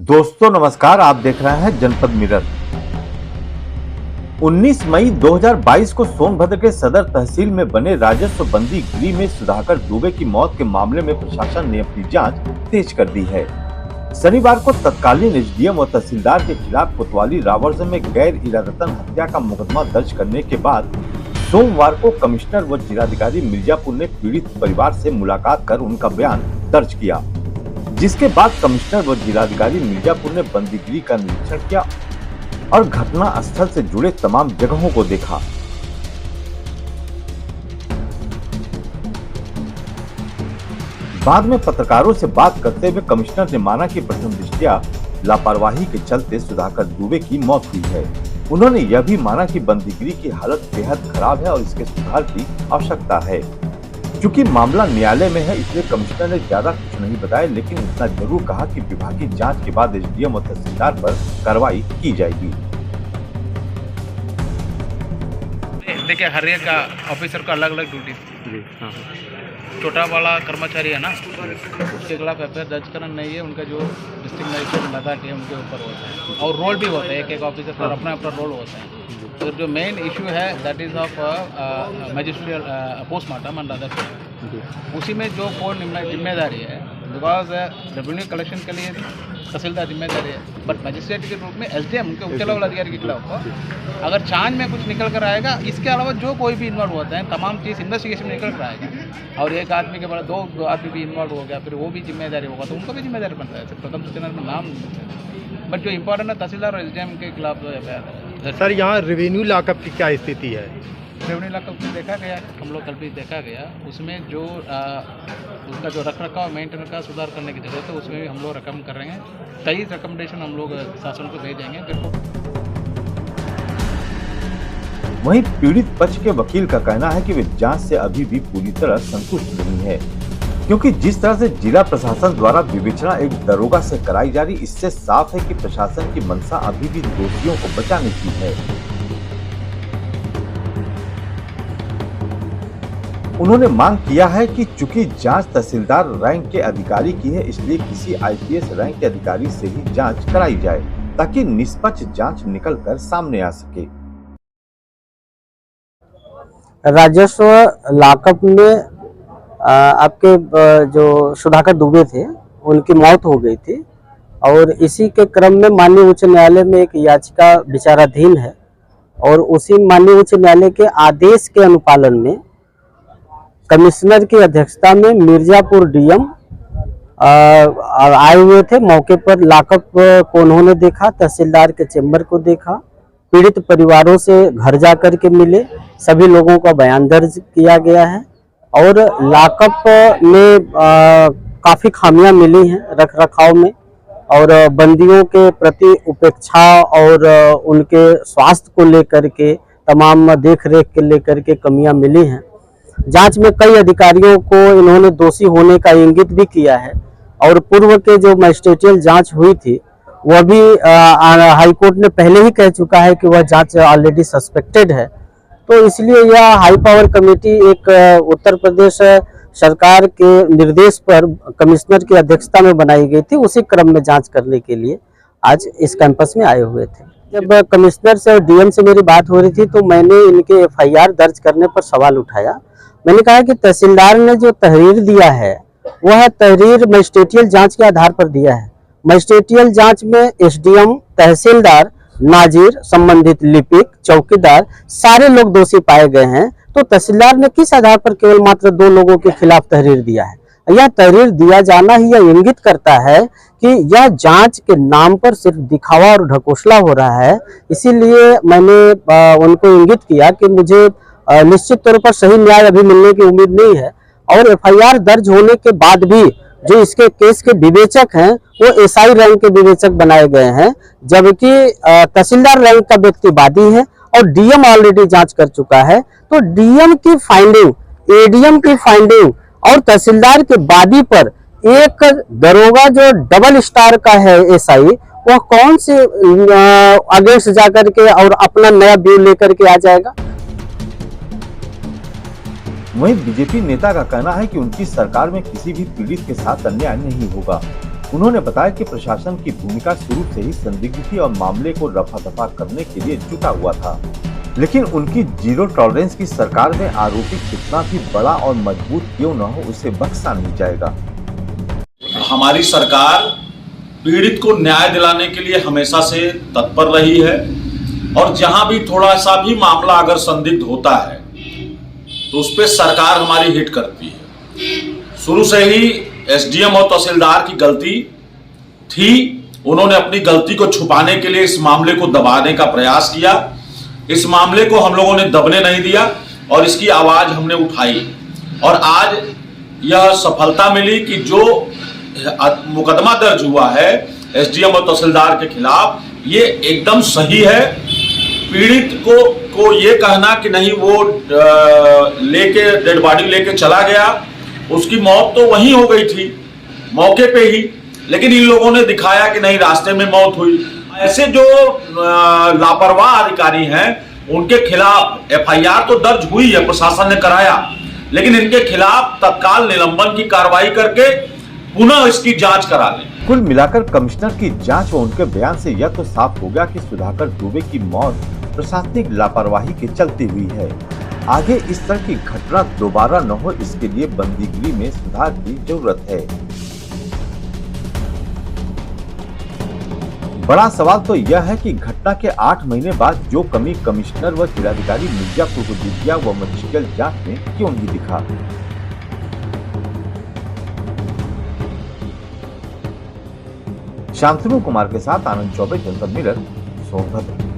दोस्तों नमस्कार, आप देख रहे हैं जनपद मिरर। 19 मई 2022 को सोनभद्र के सदर तहसील में बने राजस्व बंदी गृह में सुधाकर दुबे की मौत के मामले में प्रशासन ने अपनी जांच तेज कर दी है। शनिवार को तत्कालीन एसडीएम और तहसीलदार के खिलाफ कोतवाली रावर्जन में गैर इरादतन हत्या का मुकदमा दर्ज करने के बाद सोमवार को कमिश्नर व जिलाधिकारी मिर्जापुर ने पीड़ित परिवार से मुलाकात कर उनका बयान दर्ज किया, जिसके बाद कमिश्नर व जिलाधिकारी मिर्जापुर ने बंदीगृह का निरीक्षण किया और घटना स्थल से जुड़े तमाम जगहों को देखा। बाद में पत्रकारों से बात करते हुए कमिश्नर ने माना कि प्रथम दृष्टया लापरवाही के चलते सुधाकर दुबे की मौत हुई है। उन्होंने यह भी माना कि बंदीगृह की हालत बेहद खराब है और इसके सुधार की आवश्यकता है। चूंकि मामला न्यायालय में है, इसलिए कमिश्नर ने ज्यादा कुछ नहीं बताया, लेकिन इतना जरूर कहा कि विभागीय जांच के बाद एसडीएम और तहसीलदार पर कार्रवाई की जाएगी। देखिए, हर एक ऑफिसर का अलग अलग ड्यूटी थी। छोटा वाला कर्मचारी है ना, उसके खिलाफ एफआईआर दर्ज करना नहीं है। उनका जो डिस्ट्रिक्ट मजिस्ट्रेट लद्दाख है उनके ऊपर होता है और रोल भी होता है, एक एक ऑफिसर का अपना अपना रोल होता है। तो जो मेन इशू है that is of magisterial postmortem and other, उसी में जो कौन जिम्मेदारी है, बिकॉज रेवेन्यू कलेक्शन के लिए तहसीलदार जिम्मेदारी है, बट मजिस्ट्रेट के रूप में एसडीएम उनके उच्च लेवल अधिकारी के खिलाफ अगर जांच में कुछ निकल कर आएगा, इसके अलावा जो कोई भी इन्वॉल्व होता है तमाम चीज़ इन्वेस्टिगेशन में निकल कर आएगा और एक आदमी के बाद दो आदमी भी इन्वॉल्व हो गया, फिर वो भी जिम्मेदारी होगा तो उनको भी जिम्मेदारी बनता है। प्रथम सूचना में नाम बट जो इम्पोर्टेंट है तहसीलदार और एसडीएम के खिलाफ जो है। सर, यहाँ रेवेन्यू लॉकअप की क्या स्थिति है? रेवेन्यू लॉकअप में देखा गया, हम लोग कल भी देखा गया, उसमें जो उसका जो रख रखाव मेंटेनेंस का सुधार करने की जरूरत है, उसमें भी हम लोग रकम कर रहे हैं। कई रिकमेंडेशन हम लोग शासन को भेजेंगे। देखो, वहीं पीड़ित पक्ष के वकील का कहना है कि वे जांच से अभी भी पूरी तरह संतुष्ट नहीं है, क्योंकि जिस तरह से जिला प्रशासन द्वारा विवेचना एक दरोगा से कराई जा रही, इससे साफ है कि प्रशासन की मंशा अभी भी दोषियों को बचाने की है। उन्होंने मांग किया है कि चूंकि जांच तहसीलदार रैंक के अधिकारी की है, इसलिए किसी आईपीएस रैंक के अधिकारी से ही जांच कराई जाए ताकि निष्पक्ष जांच निकलकर सामने आ सके। राजस्व लॉकअप में आपके जो सुधाकर दुबे थे उनकी मौत हो गई थी और इसी के क्रम में माननीय उच्च न्यायालय में एक याचिका विचाराधीन है और उसी माननीय उच्च न्यायालय के आदेश के अनुपालन में कमिश्नर की अध्यक्षता में मिर्जापुर डीएम आए हुए थे। मौके पर लॉकअप को उन्होंने देखा, तहसीलदार के चेंबर को देखा, पीड़ित परिवारों से घर जाकर के मिले, सभी लोगों का बयान दर्ज किया गया है और लॉकअप में काफ़ी खामियां मिली हैं रख रखाव में और बंदियों के प्रति उपेक्षा और उनके स्वास्थ्य को लेकर के तमाम देख रेख के लेकर के कमियां मिली हैं। जांच में कई अधिकारियों को इन्होंने दोषी होने का इंगित भी किया है और पूर्व के जो मजिस्ट्रेटियल जांच हुई थी वह भी हाईकोर्ट ने पहले ही कह चुका है कि वह जांच ऑलरेडी सस्पेक्टेड है। तो इसलिए यह हाई पावर कमेटी एक उत्तर प्रदेश सरकार के निर्देश पर कमिश्नर की अध्यक्षता में बनाई गई थी, उसी क्रम में जांच करने के लिए आज इस कैंपस में आए हुए थे। जब कमिश्नर से और डीएम से मेरी बात हो रही थी तो मैंने इनके एफआईआर दर्ज करने पर सवाल उठाया। मैंने कहा कि तहसीलदार ने जो तहरीर दिया है वह तहरीर मजिस्ट्रेटियल जांच के आधार पर दिया है। मजिस्ट्रेटियल जांच में एसडीएम, तहसीलदार, नाजिर, संबंधित लिपिक, चौकीदार सारे लोग दोषी पाए गए हैं, तो तहसीलदार ने किस आधार पर केवल मात्र 2 लोगों के खिलाफ तहरीर दिया है? यह तहरीर दिया जाना ही यह इंगित करता है कि यह जांच के नाम पर सिर्फ दिखावा और ढकोसला हो रहा है। इसीलिए मैंने उनको इंगित किया कि मुझे निश्चित तौर पर सही न्याय अभी मिलने की उम्मीद नहीं है और एफआईआर दर्ज होने के बाद भी जो इसके केस के विवेचक हैं वो एसआई रैंक के विवेचक बनाए गए हैं, जबकि तहसीलदार रैंक का व्यक्ति वादी है और डीएम ऑलरेडी जांच कर चुका है। तो डीएम की फाइंडिंग, एडीएम की फाइंडिंग और तहसीलदार के वादी पर एक दरोगा जो डबल स्टार का है एसआई, वह कौन से अगेंस्ट जाकर के और अपना नया व्यू लेकर के आ जाएगा? वहीं बीजेपी नेता का कहना है कि उनकी सरकार में किसी भी पीड़ित के साथ अन्याय नहीं होगा। उन्होंने बताया कि प्रशासन की भूमिका शुरू से ही संदिग्ध थी और मामले को रफा दफा करने के लिए जुटा हुआ था, लेकिन उनकी जीरो टॉलरेंस की सरकार में आरोपी कितना भी बड़ा और मजबूत क्यों न हो, उसे बख्शा नहीं जाएगा। हमारी सरकार पीड़ित को न्याय दिलाने के लिए हमेशा से तत्पर रही है और जहां भी थोड़ा सा भी मामला अगर संदिग्ध होता है तो उस पर सरकार हमारी हिट करती है। शुरू से ही एसडीएम और तहसीलदार की गलती थी, उन्होंने अपनी गलती को छुपाने के लिए इस मामले को दबाने का प्रयास किया। इस मामले को हम लोगों ने दबने नहीं दिया और इसकी आवाज हमने उठाई और आज यह सफलता मिली कि जो मुकदमा दर्ज हुआ है एसडीएम और तहसीलदार के खिलाफ, ये एकदम सही है। पीड़ित को ये कहना कि नहीं वो लेके डेड बॉडी लेके चला गया, उसकी मौत तो वहीं हो गई थी मौके पे ही, लेकिन इन लोगों ने दिखाया कि नहीं रास्ते में मौत हुई। ऐसे जो लापरवाह अधिकारी हैं उनके खिलाफ एफआईआर तो दर्ज हुई है, प्रशासन ने कराया, लेकिन इनके खिलाफ तत्काल निलंबन की कार्रवाई करके पुनः इसकी जांच करा लें। कुल मिलाकर कमिश्नर की जांच व उनके बयान से यह तो साफ हो गया कि सुधाकर दुबे की मौत प्रशासनिक लापरवाही के चलते हुई है। आगे इस तरह की घटना दोबारा न हो, इसके लिए बंदीगिरी में सुधार की जरूरत है। बड़ा सवाल तो यह है कि घटना के 8 महीने बाद जो कमी कमिश्नर व जिलाधिकारी मिर्जापुर को दिख गया वह मजिस्ट्रियल जांच में क्यों नहीं दिखा। शांतनु कुमार के साथ आनंद चौबे, जनपद मिरर, सोनभद्र।